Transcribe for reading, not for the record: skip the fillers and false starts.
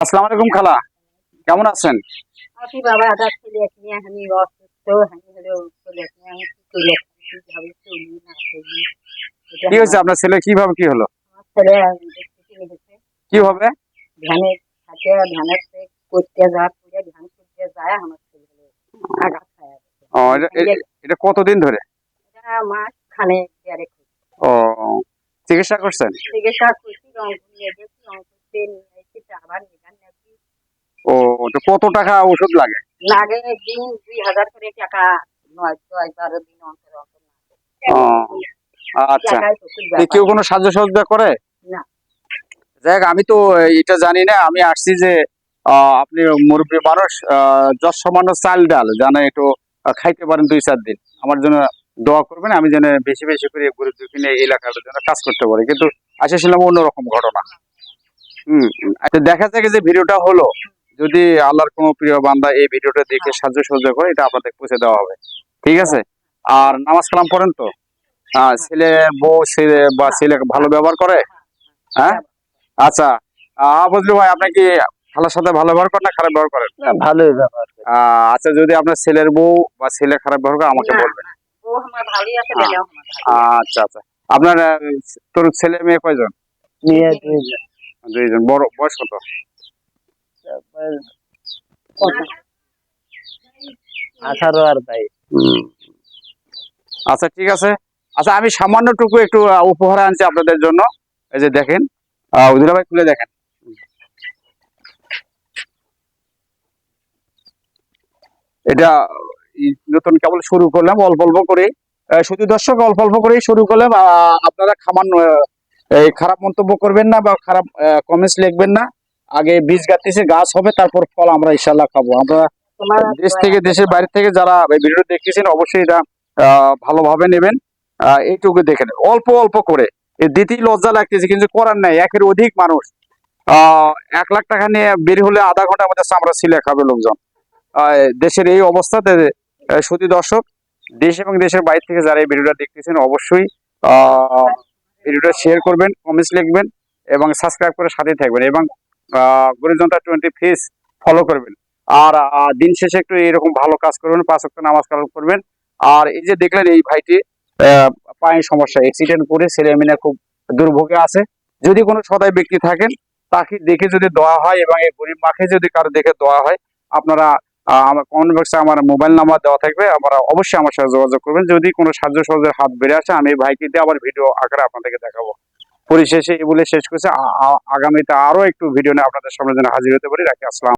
আসসালামু আলাইকুম খালা, কেমন আছেন? আছি বাবা, আদার ছেলে নিয়ে আমি অসুস্থ, আমি হলো ছেলে নিয়ে আমি কি করে কিভাবে চলি না চলি, এটা কি হয়েছে? আপনার ছেলে কিভাবে কি হলো? আমার ছেলে কিনে গেছে। কিভাবে? ধানের সাথে ধানের করতে যায়, পুড়ে ধান করতে যায়, আমার ছেলে হলো আঘাত খায় গেছে। ও, এটা কতদিন ধরে? এটা মাস খানে দেড়েক হয়েছে। ও, চিকিৎসা করছেন? চিকিৎসা করছি, রং নিয়ে গেছি, রং করতে নিয়ে এসেছি, আবার নিগান নাকি ও, তো কত টাকা ওষুধ লাগে? লাগে দিন 2000 করে টাকা, 9-12 দিন অন্তর অন্তর ও, আচ্ছা। টাকায় প্রচুর কেউ ব্যাপার। কোনো সাহায্য সহযোগিতা করে? না, যাক, আমি তো এটা জানি না। আমি আসছি যে আপনি মুরব্বী মানুষ, যত সামান্য চাল ডাল যেন একটু খাইতে পারেন 2-4 দিন। আমার জন্য দোয়া করবেন, আমি যেন বেশি বেশি করে গরিব দুঃখী এই এলাকার জন্য কাজ করতে পারি। কিন্তু আসছিলাম অন্যরকম ঘটনা। আচ্ছা, দেখা যায় যে ভিডিওটা হলো, যদি আল্লাহর কোনো প্রিয় বান্দা এই ভিডিওটা দেখে সাহায্য সহযোগিতা করে, এটা আপনাদের পৌঁছে দেওয়া হবে। ঠিক আছে? আর নামাজ কালাম পড়েন তো? ছেলে বউ ছেলে বা ছেলে ভালো ব্যবহার করে? হ্যাঁ, আচ্ছা। বুঝলি ভাই, আপনি কি খালার সাথে ভালো ব্যবহার করেন না খারাপ ব্যবহার করেন? না ভালোই ব্যাপার। আচ্ছা, যদি আপনার ছেলের বউ বা ছেলে খারাপ ব্যবহার করে আমাকে না, বলবেন। ও আমার ভালোই আছে, আহ, বেলাও আমার ভালোই আছে। আচ্ছা আচ্ছা। আপনার তোর ছেলে মেয়ে কয়জন? মেয়ে 2 জন। 2 জন। বড় বয়স কত? তারপর কত? 18 আর 22। হুম, আচ্ছা, ঠিক আছে। আচ্ছা, আমি সামান্যটুকু একটু উপহার আনছি আপনাদের জন্য। এই যে দেখেন, উজিরা ভাই খুলে দেখেন। এটা নতুন কেবল শুরু করলাম, অল্প অল্প করে। শুধু দর্শক, অল্প অল্প করেই শুরু করলাম। আপনারা এই খারাপ মন্তব্য করবেন না বা খারাপ কমেন্টস লিখবেন না। আগে বীজ গাঁথতেছি, গাছ হবে, তারপর ফল আমরা ইনশাল্লাহ খাবো। আমরা তোমার দেশ দোয়া থেকে, আছে দেশের বাবা। বাইরে থেকে যারা এই ভিডিও দেখতেছেন, অবশ্যই এটা ভালোভাবে নেবেন। এইটুকু দেখেন, অল্প অল্প করে। দিতেই লজ্জা লাগতেছে, কিন্তু করার নাই, একের অধিক মানুষ। 1 লাখ টাকা নিয়ে বের হলে আধা ঘন্টার মধ্যে চামড়া ছিলে খাবে লোকজন। দেশের এই অবস্থাতে শুধু দর্শক, দেশ এবং দেশের বাইরে থেকে যারা এই ভিডিওটা দেখতেছেন, অবশ্যই ভিডিওটা শেয়ার করবেন, কমেন্টস লিখবেন এবং সাবস্ক্রাইব করে সাথে থাকবেন, এবং গরিব জনতা 20 ফেস ফলো করবেন। আর দিন শেষে একটু এরকম ভালো কাজ করবেন, 5 ওয়াক্ত নামাজ কালাম করবেন। আর এই যে দেখলেন, এই ভাইটি পায়ের সমস্যা, অ্যাক্সিডেন্ট করে ছেলে মেয়ে খুব দুর্ভোগে আছে। যদি কোনো সদয় ব্যক্তি থাকেন, তাকে দেখে যদি দোয়া হয়, এবং এই গরিব মাকে যদি কারো দেখে দোয়া হয়, আপনারা আমার কমেন্ট বক্সে আমার মোবাইল নাম্বার দেওয়া থাকবে, আপনারা অবশ্যই আমার সাথে যোগাযোগ করবেন। যদি কোনো সাহায্য সহযোগের হাত বেড়ে আসে, আমি এই ভাইকে দিয়ে আবার ভিডিও আকারে আপনাদেরকে দেখাবো। পরিশেষে এই বলে শেষ করছে, আগামীতে আরো একটু ভিডিও নিয়ে আপনাদের সামনে যেন হাজির হতে পারি। রাখি, আসসালাম।